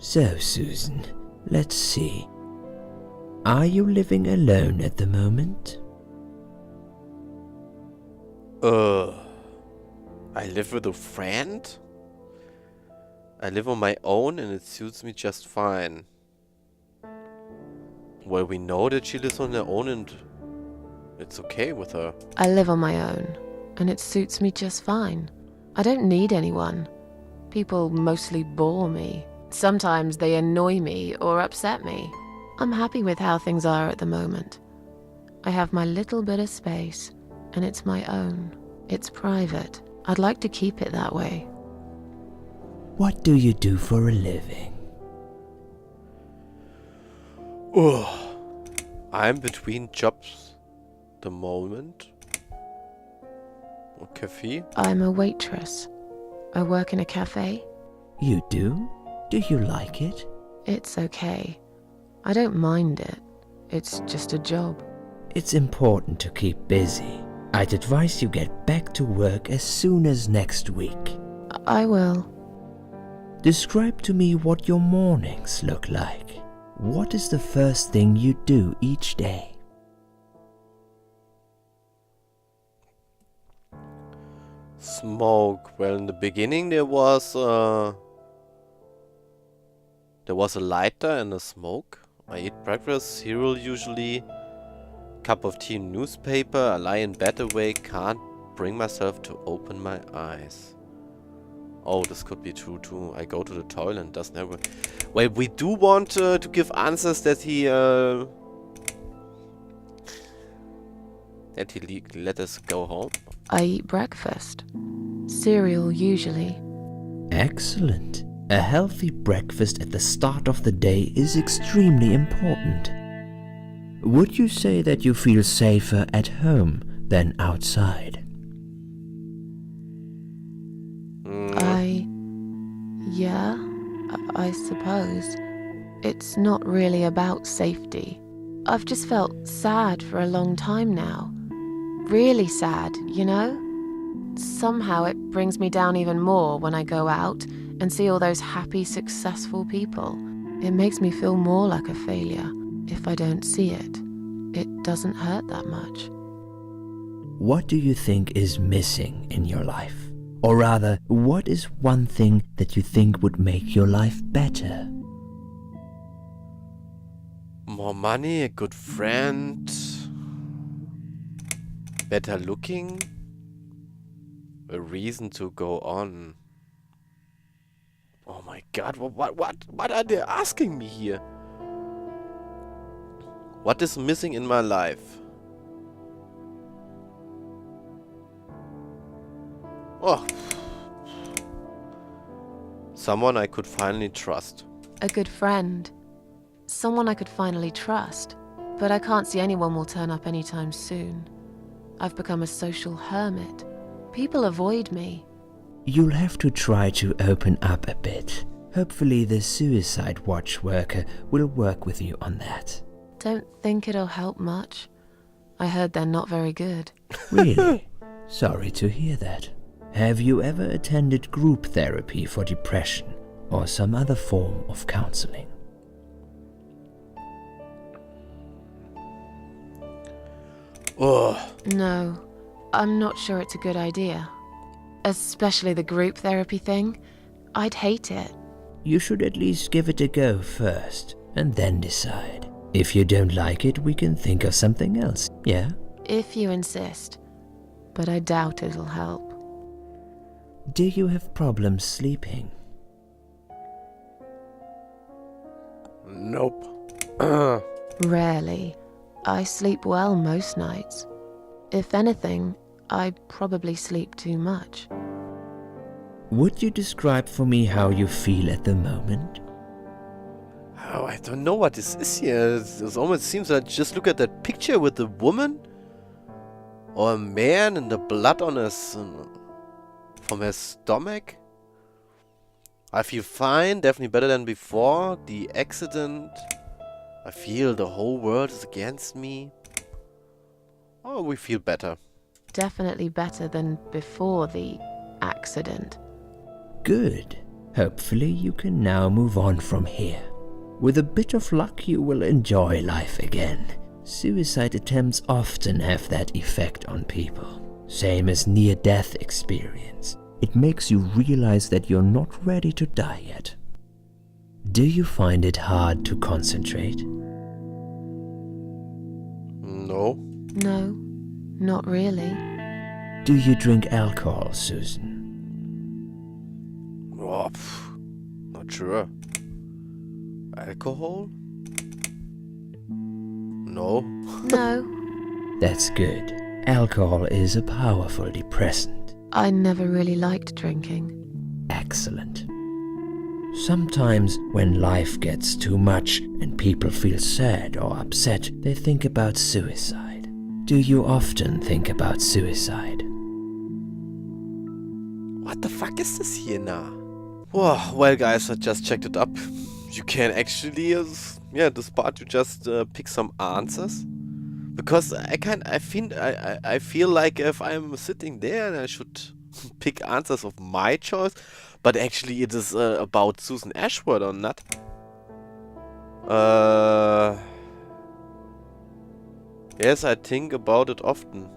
So, Susan, let's see. Are you living alone at the moment? I live with a friend? I live on my own and it suits me just fine. Well, we know that she lives on her own and it's okay with her. I live on my own, and it suits me just fine. I don't need anyone. People mostly bore me. Sometimes they annoy me or upset me. I'm happy with how things are at the moment. I have my little bit of space, and it's my own. It's private. I'd like to keep it that way. What do you do for a living? I'm between jobs the moment. A cafe? I'm a waitress. I work in a cafe. You do? Do you like it? It's okay. I don't mind it. It's just a job. It's important to keep busy. I'd advise you get back to work as soon as next week. I will. Describe to me what your mornings look like. What is the first thing you do each day? Smoke. Well, in the beginning there was a lighter and a smoke. I eat breakfast, cereal usually, cup of tea, newspaper. I lie in bed awake, can't bring myself to open my eyes. Oh, this could be true too. I go to the toilet and doesn't have. Well, we do want to give answers that he let us go home. I eat breakfast. Cereal usually. Excellent. A healthy breakfast at the start of the day is extremely important. Would you say that you feel safer at home than outside? Yeah, I suppose. It's not really about safety. I've just felt sad for a long time now. Really sad, you know? Somehow it brings me down even more when I go out and see all those happy, successful people. It makes me feel more like a failure. If I don't see it, it doesn't hurt that much. What do you think is missing in your life? Or rather, what is one thing that you think would make your life better? More money, a good friend, better looking, a reason to go on. Oh my god, what are they asking me here? What is missing in my life? Oh. Someone I could finally trust. A good friend. Someone I could finally trust. But I can't see anyone will turn up anytime soon. I've become a social hermit. People avoid me. You'll have to try to open up a bit. Hopefully the suicide watch worker will work with you on that. Don't think it'll help much. I heard they're not very good. Really? Sorry to hear that. Have you ever attended group therapy for depression or some other form of counseling? Oh. No, I'm not sure it's a good idea. Especially the group therapy thing. I'd hate it. You should at least give it a go first, and then decide. If you don't like it, we can think of something else, yeah? If you insist. But I doubt it'll help. Do you have problems sleeping? Nope. Rarely. I sleep well most nights. If anything, I probably sleep too much. Would you describe for me how you feel at the moment? Oh, I don't know what this is here. It almost seems like just look at that picture with the woman or a man and the blood on his from his stomach. I feel fine, definitely better than before. The accident, I feel the whole world is against me. Oh, we feel better. Definitely better than before the accident. Good. Hopefully you can now move on from here. With a bit of luck you will enjoy life again. Suicide attempts often have that effect on people. Same as near-death experience. It makes you realize that you're not ready to die yet. Do you find it hard to concentrate? No. No, not really. Do you drink alcohol, Susan? Oh, not sure. Alcohol? No. No, That's good. Alcohol is a powerful depressant. I never really liked drinking. Excellent. Sometimes when life gets too much and people feel sad or upset, they think about suicide. Do you often think about suicide? What the fuck is this here now? Whoa, well guys, I just checked it up. You can actually, this part you just pick some answers. Because I feel like if I'm sitting there, I should pick answers of my choice. But actually it is about Susan Ashworth or not. Yes, I think about it often.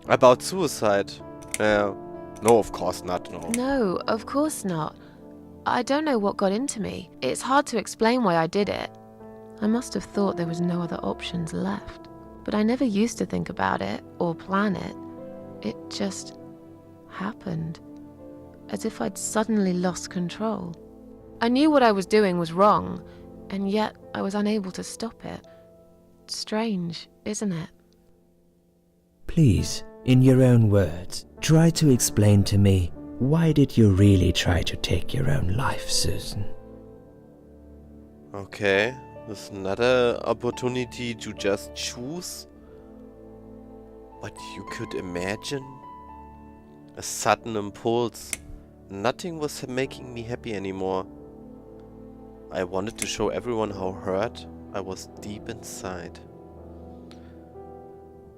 About suicide. No, of course not, no. No, of course not. I don't know what got into me. It's hard to explain why I did it. I must have thought there was no other options left. But I never used to think about it or plan it. It just happened. As if I'd suddenly lost control. I knew what I was doing was wrong, and yet I was unable to stop it. Strange, isn't it? Please, in your own words, try to explain to me, why did you really try to take your own life, Susan? Okay, there's another opportunity to just choose. What you could imagine? A sudden impulse. Nothing was making me happy anymore. I wanted to show everyone how hurt I was deep inside.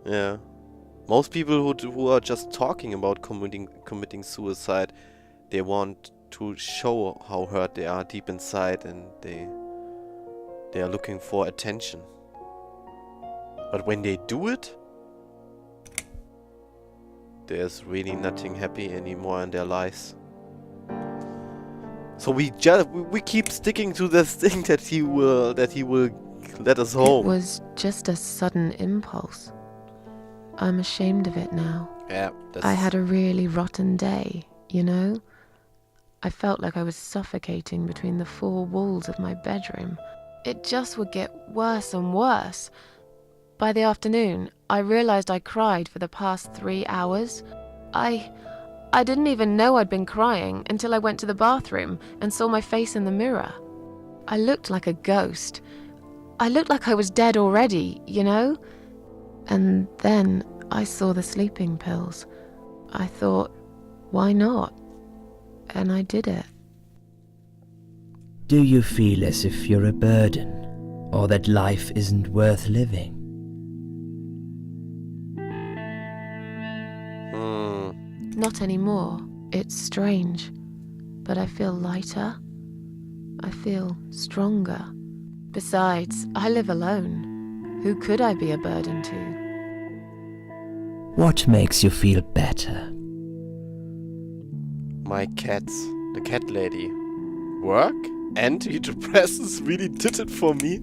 Yeah. Most people who are just talking about committing suicide, they want to show how hurt they are deep inside, and they are looking for attention. But when they do it, there's really nothing happy anymore in their lives. So we keep sticking to this thing that he will let us home. It was just a sudden impulse. I'm ashamed of it now. Yeah, I had a really rotten day, you know? I felt like I was suffocating between the four walls of my bedroom. It just would get worse and worse. By the afternoon, I realized I cried for the past 3 hours. I didn't even know I'd been crying until I went to the bathroom and saw my face in the mirror. I looked like a ghost. I looked like I was dead already, you know? And then I saw the sleeping pills. I thought, why not? And I did it. Do you feel as if you're a burden, or that life isn't worth living? Not anymore. It's strange. But I feel lighter. I feel stronger. Besides, I live alone. Who could I be a burden to? What makes you feel better? My cats. The cat lady. Work? Antidepressants really did it for me.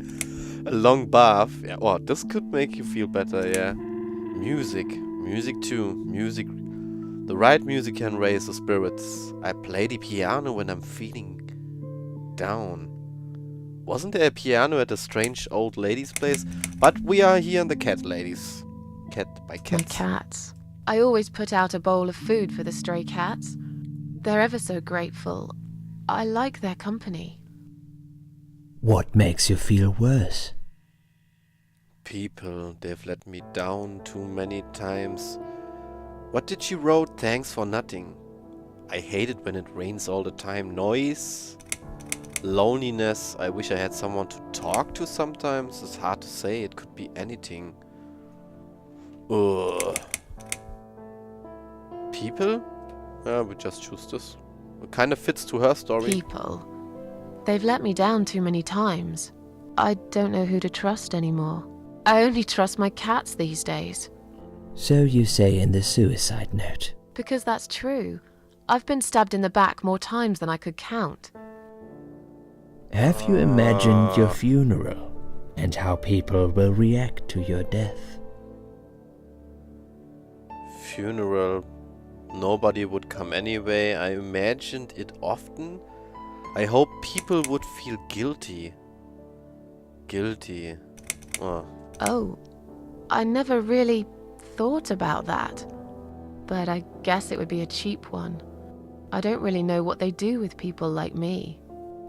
A long bath. Yeah, oh, this could make you feel better, yeah. Music. Music too. Music. The right music can raise the spirits. I play the piano when I'm feeling down. Wasn't there a piano at a strange old lady's place? But we are here in the cat ladies. Cat by cats. My cats. I always put out a bowl of food for the stray cats. They're ever so grateful. I like their company. What makes you feel worse? People, they've let me down too many times. What did she wrote? Thanks for nothing. I hate it when it rains all the time. Noise. Loneliness. I wish I had someone to talk to sometimes. It's hard to say. It could be anything. Ugh. People? Yeah, we just choose this. It kind of fits to her story. People. They've let me down too many times. I don't know who to trust anymore. I only trust my cats these days. So you say in the suicide note. Because that's true. I've been stabbed in the back more times than I could count. Have you imagined your funeral and how people will react to your death? Funeral. Nobody would come anyway. I imagined it often. I hope people would feel guilty. Guilty. Oh, I never really thought about that. But I guess it would be a cheap one. I don't really know what they do with people like me.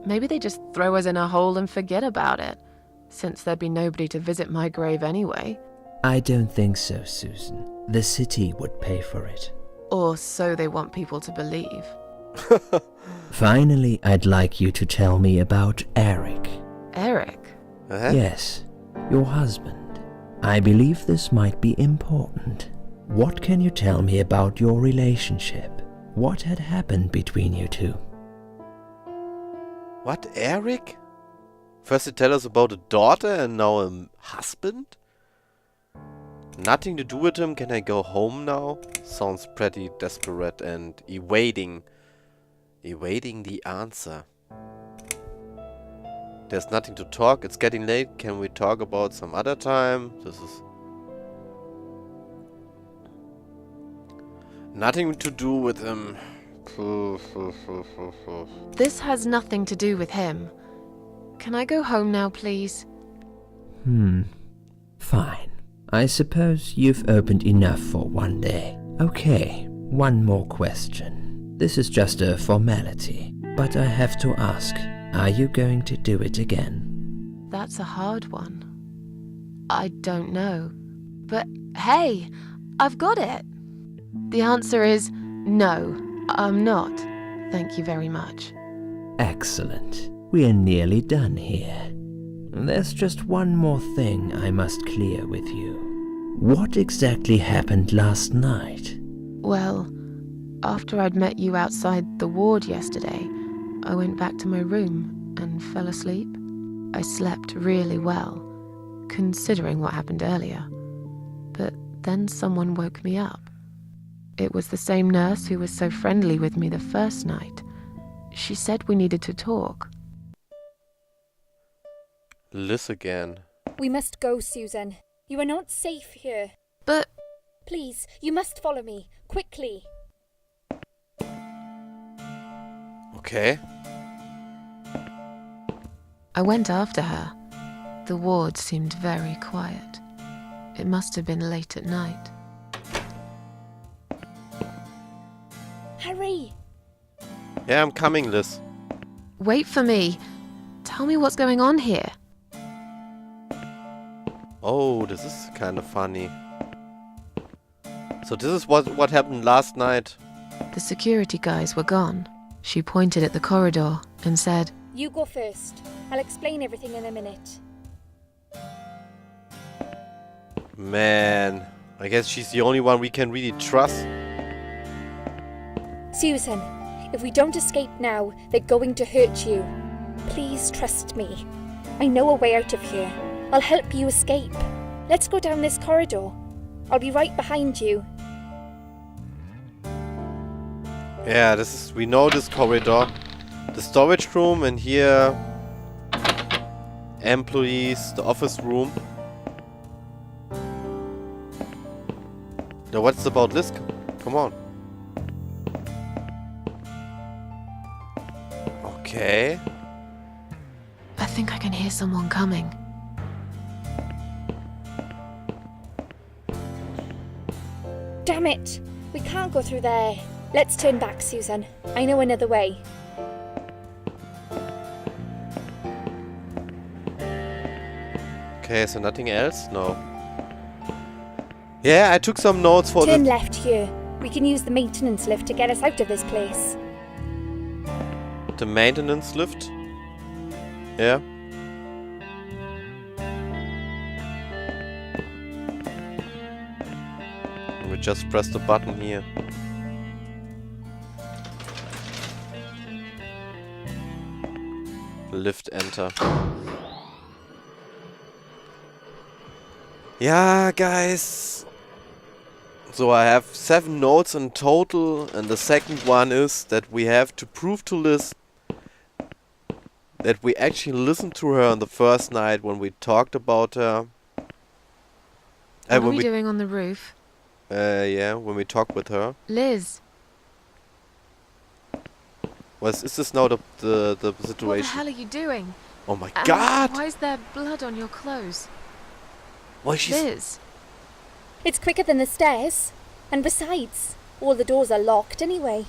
Maybe they just throw us in a hole and forget about it, since there'd be nobody to visit my grave anyway. I don't think so, Susan. The city would pay for it. Or so they want people to believe. Finally, I'd like you to tell me about Eric. Eric? Yes, your husband. I believe this might be important. What can you tell me about your relationship? What had happened between you two? What, Eric? First you tell us about a daughter and now a husband? Nothing to do with him, can I go home now? Sounds pretty desperate and evading the answer. There's nothing to talk, it's getting late, can we talk about some other time? This is... nothing to do with him. This has nothing to do with him. Can I go home now, please? Fine. I suppose you've opened enough for one day. Okay, one more question. This is just a formality, but I have to ask, are you going to do it again? That's a hard one. I don't know. But hey, I've got it. The answer is no, I'm not. Thank you very much. Excellent. We are nearly done here. There's just one more thing I must clear with you. What exactly happened last night? Well, after I'd met you outside the ward yesterday, I went back to my room and fell asleep. I slept really well, considering what happened earlier. But then someone woke me up. It was the same nurse who was so friendly with me the first night. She said we needed to talk. Liz again. We must go, Susan. You are not safe here. But... Please, you must follow me. Quickly. Okay. I went after her. The ward seemed very quiet. It must have been late at night. Hurry! Yeah, I'm coming, Liz. Wait for me. Tell me what's going on here. Oh, this is kind of funny. So this is what happened last night. The security guys were gone. She pointed at the corridor and said, You go first. I'll explain everything in a minute. Man, I guess she's the only one we can really trust. Susan, if we don't escape now, they're going to hurt you. Please trust me. I know a way out of here. I'll help you escape. Let's go down this corridor. I'll be right behind you. Yeah, we know this corridor. The storage room, and here employees, the office room. Now what's about this? Come on. Okay. I think I can hear someone coming. Damn it! We can't go through there. Let's turn back, Susan. I know another way. Okay, so nothing else? No. Yeah, I took some notes for Turn left here. We can use the maintenance lift to get us out of this place. the maintenance lift. Yeah. We just press the button here. Lift enter. Yeah, guys. So I have 7 notes in total, and the second one is that we have to prove to Liz that we actually listened to her on the first night when we talked about her. What are we doing on the roof? Yeah, when we talked with her. Liz. Is this now the situation? What the hell are you doing? Oh my god! Why is there blood on your clothes? Why she's... Liz. It's quicker than the stairs. And besides, all the doors are locked anyway.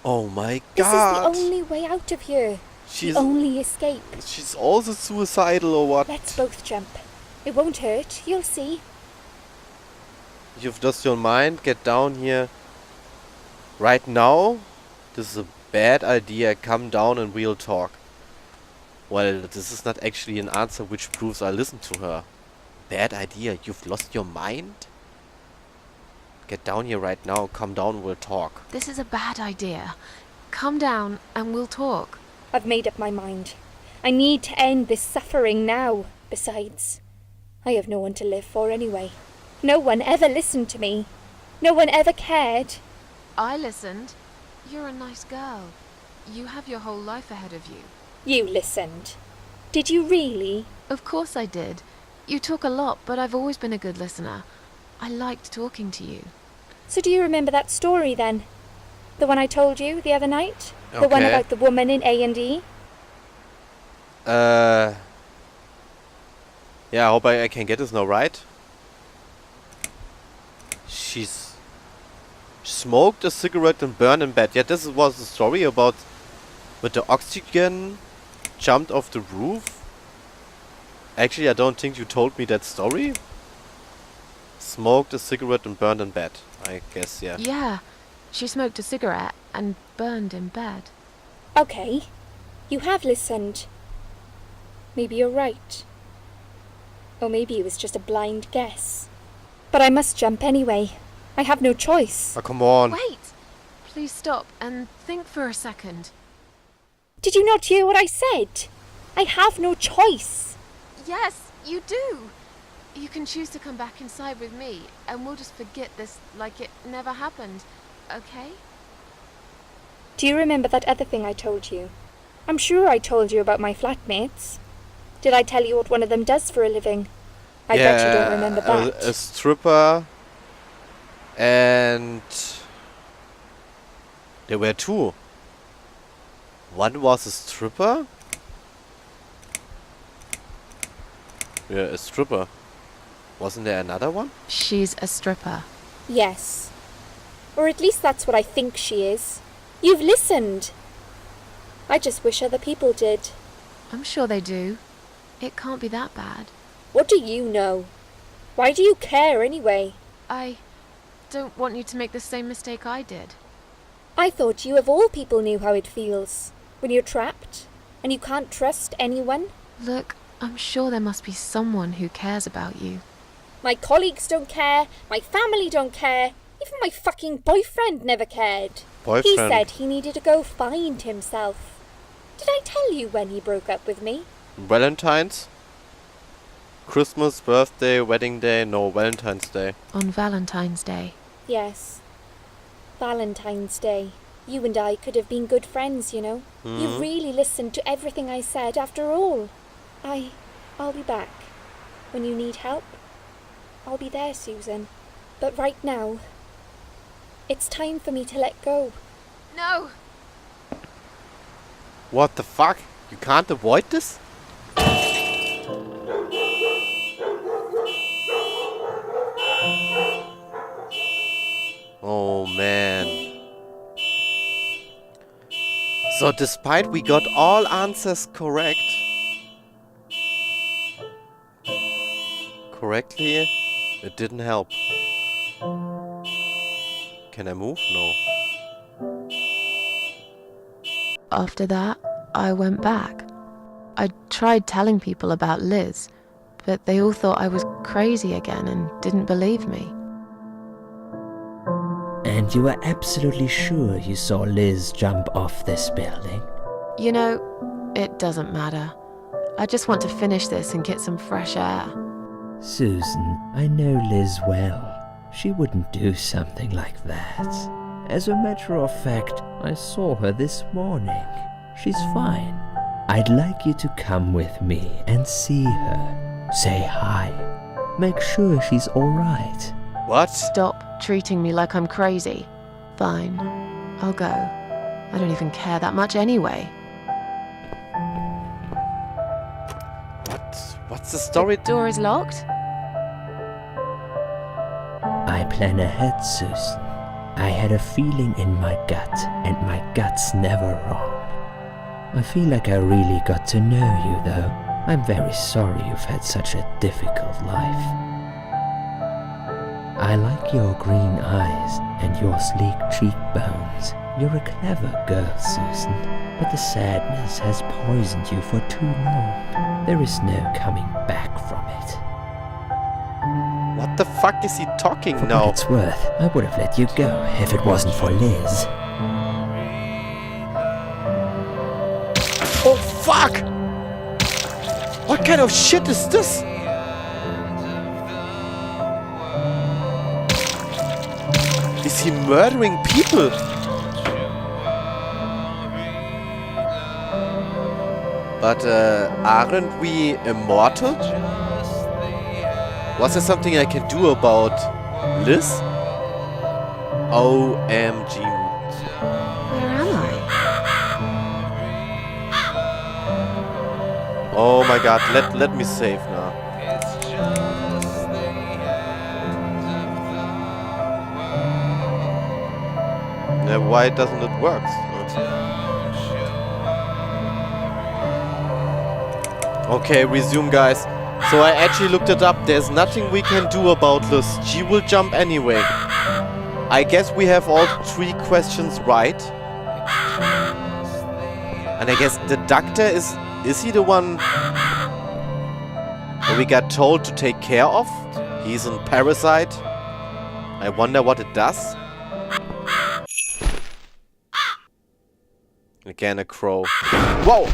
Oh my This god! is the only way out of here. She's... The only escape. She's also suicidal or what? Let's both jump. It won't hurt, you'll see. You've lost your mind, get down here. Right now? This is a bad idea, come down and we'll talk. Well, this is not actually an answer which proves I listened to her. Bad idea, you've lost your mind? Get down here right now, come down, we'll talk. This is a bad idea. Come down and we'll talk. I've made up my mind. I need to end this suffering now. Besides, I have no one to live for anyway. No one ever listened to me. No one ever cared. I listened. You're a nice girl. You have your whole life ahead of you. You listened. Did you really? Of course I did. You talk a lot, but I've always been a good listener. I liked talking to you. So do you remember that story then? The one I told you the other night? Okay. The one about the woman in A&E? Yeah, I hope I can get this now right. She's smoked a cigarette and burned in bed. Yeah, this was the story about with the oxygen jumped off the roof. Actually, I don't think you told me that story. Smoked a cigarette and burned in bed. I guess, yeah. Yeah, she smoked a cigarette and burned in bed. Okay, you have listened. Maybe you're right. Or maybe it was just a blind guess. But I must jump anyway. I have no choice. Oh, come on. Wait! Please stop and think for a second. Did you not hear what I said? I have no choice. Yes, you do! You can choose to come back inside with me, and we'll just forget this like it never happened, okay? Do you remember that other thing I told you? I'm sure I told you about my flatmates. Did I tell you what one of them does for a living? I bet you don't remember that. A stripper. And there were 2. One was a stripper. Yeah, a stripper. Wasn't there another one? She's a stripper. Yes. Or at least that's what I think she is. You've listened. I just wish other people did. I'm sure they do. It can't be that bad. What do you know? Why do you care anyway? I don't want you to make the same mistake I did. I thought you of all people knew how it feels. When you're trapped and you can't trust anyone. Look, I'm sure there must be someone who cares about you. My colleagues don't care. My family don't care. Even my fucking boyfriend never cared. Boyfriend? He said he needed to go find himself. Did I tell you when he broke up with me? Valentine's? Christmas, birthday, wedding day? No, Valentine's Day. On Valentine's Day. Yes. Valentine's Day. You and I could have been good friends, you know. You really listened to everything I said after all. I'll be back. When you need help, I'll be there, Susan. But right now, it's time for me to let go. No! What the fuck? You can't avoid this? Oh man. So despite we got all answers correctly, it didn't help. Can I move? No. After that, I went back. I tried telling people about Liz, but they all thought I was crazy again and didn't believe me. And you were absolutely sure you saw Liz jump off this building? You know, It doesn't matter. I just want to finish this and get some fresh air. Susan, I know Liz well. She wouldn't do something like that. As a matter of fact, I saw her this morning. She's fine. I'd like you to come with me and see her. Say hi. Make sure she's alright. What? Stop treating me like I'm crazy. Fine. I'll go. I don't even care that much anyway. What's the story? Door is locked? I plan ahead, Susan. I had a feeling in my gut, and my gut's never wrong. I feel like I really got to know you, though. I'm very sorry you've had such a difficult life. I like your green eyes and your sleek cheekbones. You're a clever girl, Susan, but the sadness has poisoned you for too long. There is no coming back from it. What the fuck is he talking For now? what it's worth, I would have let you go if it wasn't for Liz. Oh fuck! What kind of shit is this? Is he murdering people? But aren't we immortal? Was there something I can do about Liz? OMG. Where am I? Oh my god, let me save now. Why doesn't it work? Okay, resume guys. So I actually looked it up. There's nothing we can do about Liz. She will jump anyway. I guess we have all 3 questions right. And I guess the doctor is he the one we got told to take care of? He's a parasite. I wonder what it does. Again a crow. Whoa!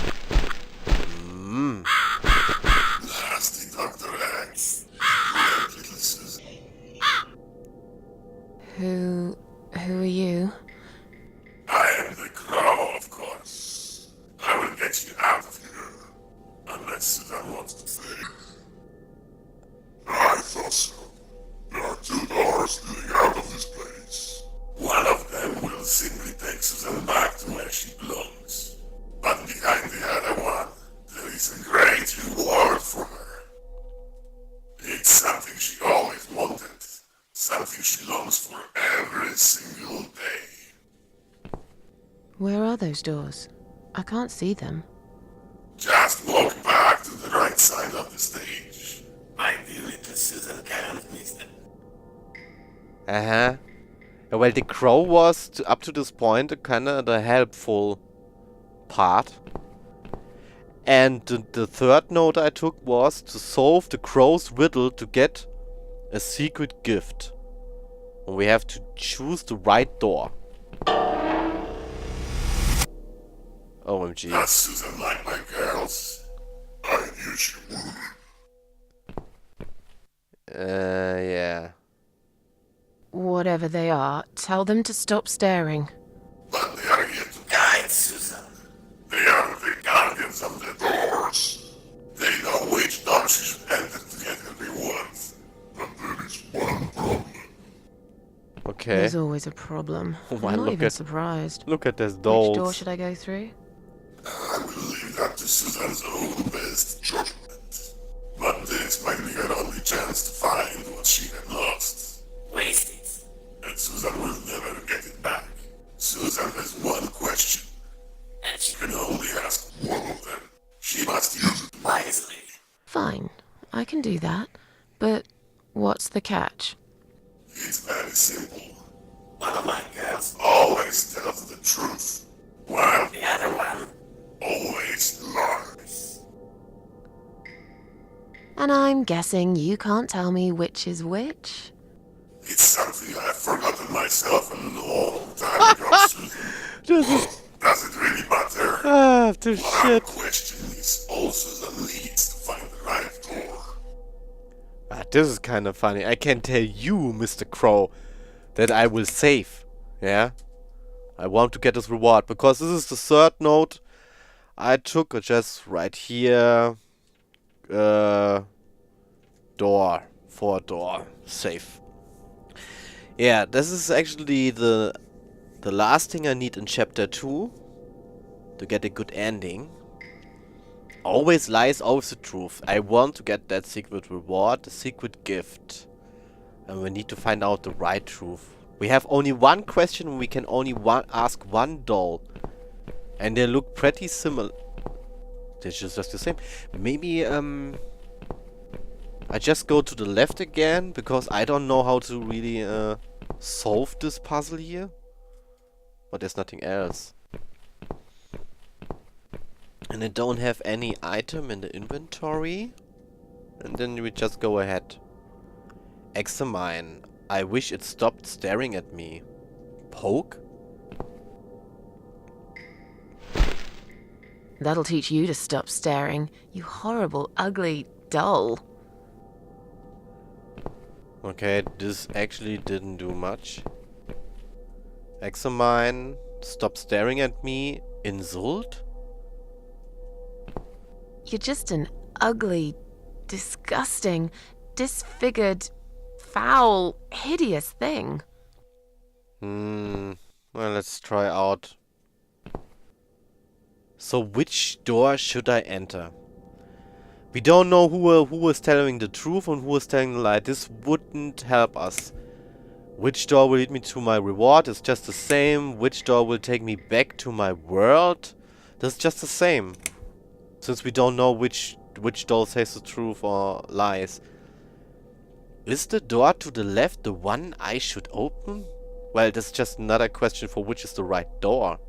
Who are you? I am the Crow, of course. I will get you out of here. Unless Susan wants to stay. I thought so. There are 2 doors leading out of this place. One of them will simply take Susan back to where she belongs. But behind the other one, there is a great reward for her. It's something she always wanted. Something she longs for every single day. Where are those doors? I can't see them. Just walk back to the right side of the stage. My little Susan can't miss them. Uh-huh. Well, the crow was, up to this point, kinda the helpful part. And the third note I took was to solve the crow's riddle to get a secret gift. And we have to choose the right door. OMG. Does Susan like my girls? I knew she would. Yeah. Whatever they are, tell them to stop staring. But they are here to guide Susan. They are the guardians of the doors. They know which door she should enter to get her rewards. But there is one problem. Okay. There's always a problem. Wow, I'm not look even at- surprised. Look at this Which dolls. door should I go through? I will leave that to Susan's own best judgment. But this might be her only chance to find what she had lost. Waste it. And Susan will never get it back. Susan has one question. And she can only ask one of them. She must use it wisely. Fine, I can do that. But what's the catch? It's very simple. One of my girls always tells the truth, while the other one always lies. And I'm guessing you can't tell me which is which? It's something I've forgotten myself a long time ago, Susan. This is Does it really matter? Ah, the Our shit. question is also the leads to find the right door. Ah, this is kind of funny. I can tell you, Mr. Crow, that I will save. Yeah? I want to get this reward, because this is the third note I took. Just right here. Door. 4 door. Safe. Yeah, this is actually the last thing I need in chapter 2 to get a good ending. Always lies, always the truth. I want to get that secret reward, the secret gift. And we need to find out the right truth. We have only one question and we can only ask one doll. And they look pretty similar. They're just the same. Maybe, I just go to the left again, because I don't know how to really, solve this puzzle here. But there's nothing else. And I don't have any item in the inventory. And then we just go ahead. Examine. I wish it stopped staring at me. Poke? That'll teach you to stop staring, you horrible, ugly doll. Okay, this actually didn't do much. Examine. Stop staring at me. Insult? You're just an ugly, disgusting, disfigured, foul, hideous thing. Well, let's try out. So which door should I enter? We don't know who is telling the truth and who is telling the lie. This wouldn't help us. Which door will lead me to my reward? It's just the same. Which door will take me back to my world? That's just the same. Since we don't know which doll says the truth or lies. Is the door to the left the one I should open? Well, that's just another question for which is the right door.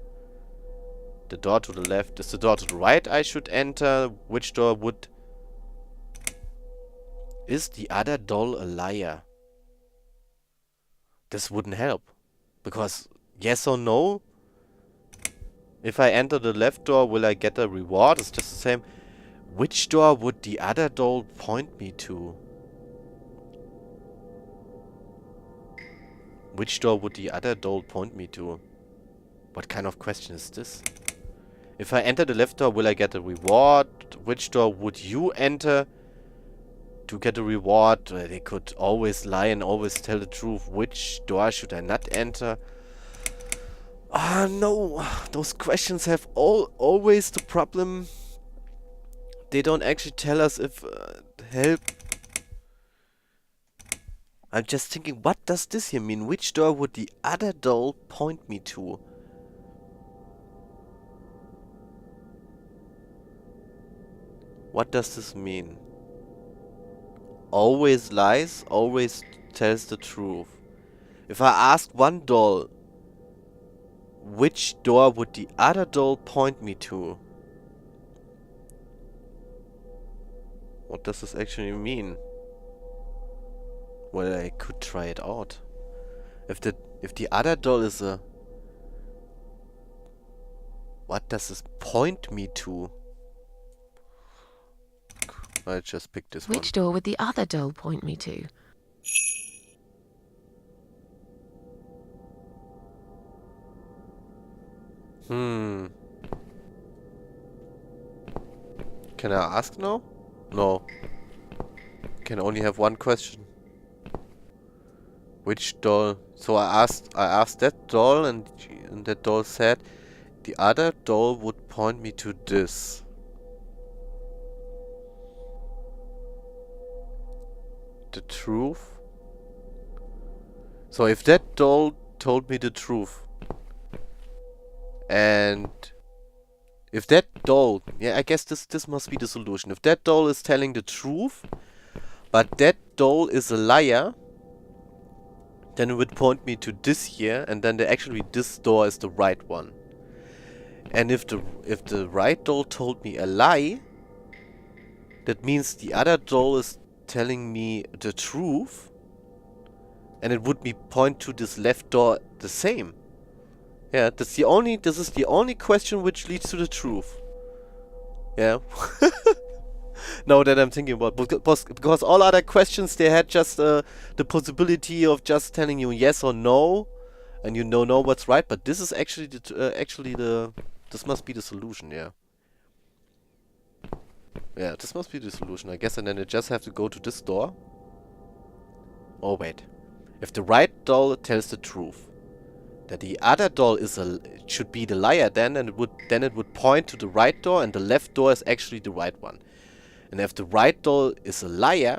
The door to the left is the door to the right I should enter. Which door would... Is the other doll a liar? This wouldn't help. Because yes or no? If I enter the left door, will I get a reward? It's just the same. Which door would the other doll point me to? Which door would the other doll point me to? What kind of question is this? If I enter the left door, will I get a reward? Which door would you enter to get a reward? They could always lie and always tell the truth. Which door should I not enter? Ah, no. Those questions have always the problem. They don't actually tell us if help. I'm just thinking, what does this here mean? Which door would the other doll point me to? What does this mean? Always lies, always tells the truth. If I ask one doll, which door would the other doll point me to? What does this actually mean? Well, I could try it out. If the other doll is a... What does this point me to? I just picked this one. Which door would the other doll point me to? Can I ask now? No. Can only have one question. Which doll? So I asked that doll, and that doll said the other doll would point me to this. The truth? So if that doll told me the truth, and if that doll, yeah, I guess this must be the solution. If that doll is telling the truth, but that doll is a liar, then it would point me to this here, and then actually this door is the right one. And if the right doll told me a lie, that means the other doll is telling me the truth, and it would be point to this left door the same. Yeah, this is the only question which leads to the truth. Yeah. Now that I'm thinking about, because all other questions they had just the possibility of just telling you yes or no, and you know what's right. But this is actually this must be the solution. Yeah. Yeah, this must be the solution, I guess. And then I just have to go to this door. Oh wait, if the right doll tells the truth, that the other doll should be the liar, then it would point to the right door, and the left door is actually the right one. And if the right doll is a liar,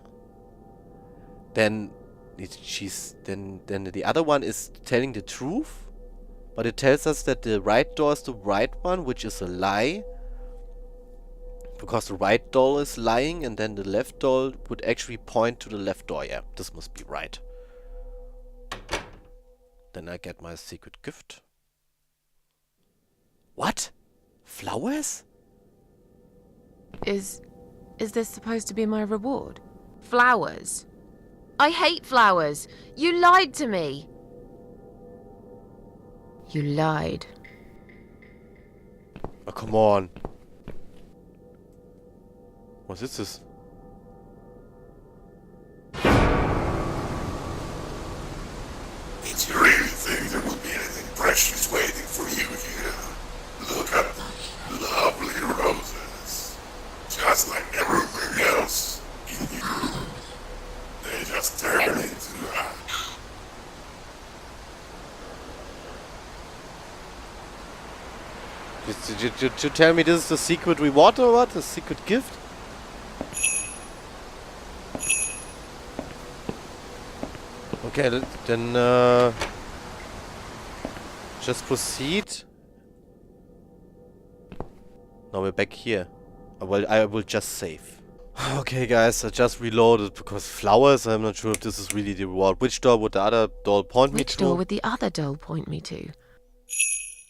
then then the other one is telling the truth, but it tells us that the right door is the right one, which is a lie, because the right doll is lying, and then the left doll would actually point to the left door. Yeah, this must be right. Then I get my secret gift. What? Flowers? Is this supposed to be my reward? Flowers? I hate flowers! You lied to me! You lied. Oh, come on. What is this? Did you really think there would be anything precious waiting for you here? Look at the lovely roses. Just like everything else in you. They just turn into ash. Did you tell me this is the secret reward or what? The secret gift? Okay, then just proceed. Now we're back here. I will just save. Okay guys, I just reloaded because flowers, I'm not sure if this is really the reward. Which door would the other doll point me to? Which door would the other doll point me to?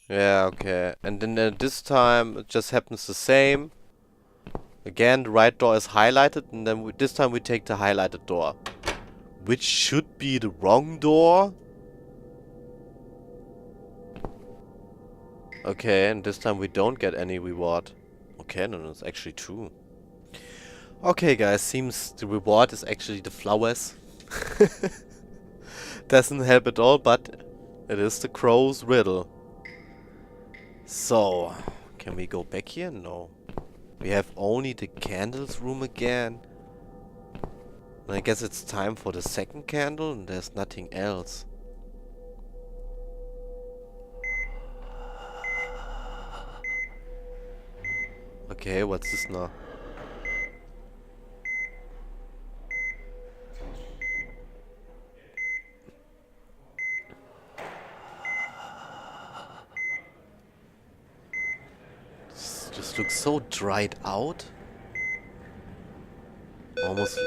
Yeah, okay. And then this time it just happens the same. Again, the right door is highlighted, and then this time we take the highlighted door. Which should be the wrong door. Okay, and this time we don't get any reward. Okay, no, it's actually true. Okay, guys, seems the reward is actually the flowers. Doesn't help at all, but it is the crow's riddle. So, can we go back here? No. We have only the candles room again. And I guess it's time for the second candle, and there's nothing else. Okay, what's this now? This just looks so dried out. Almost...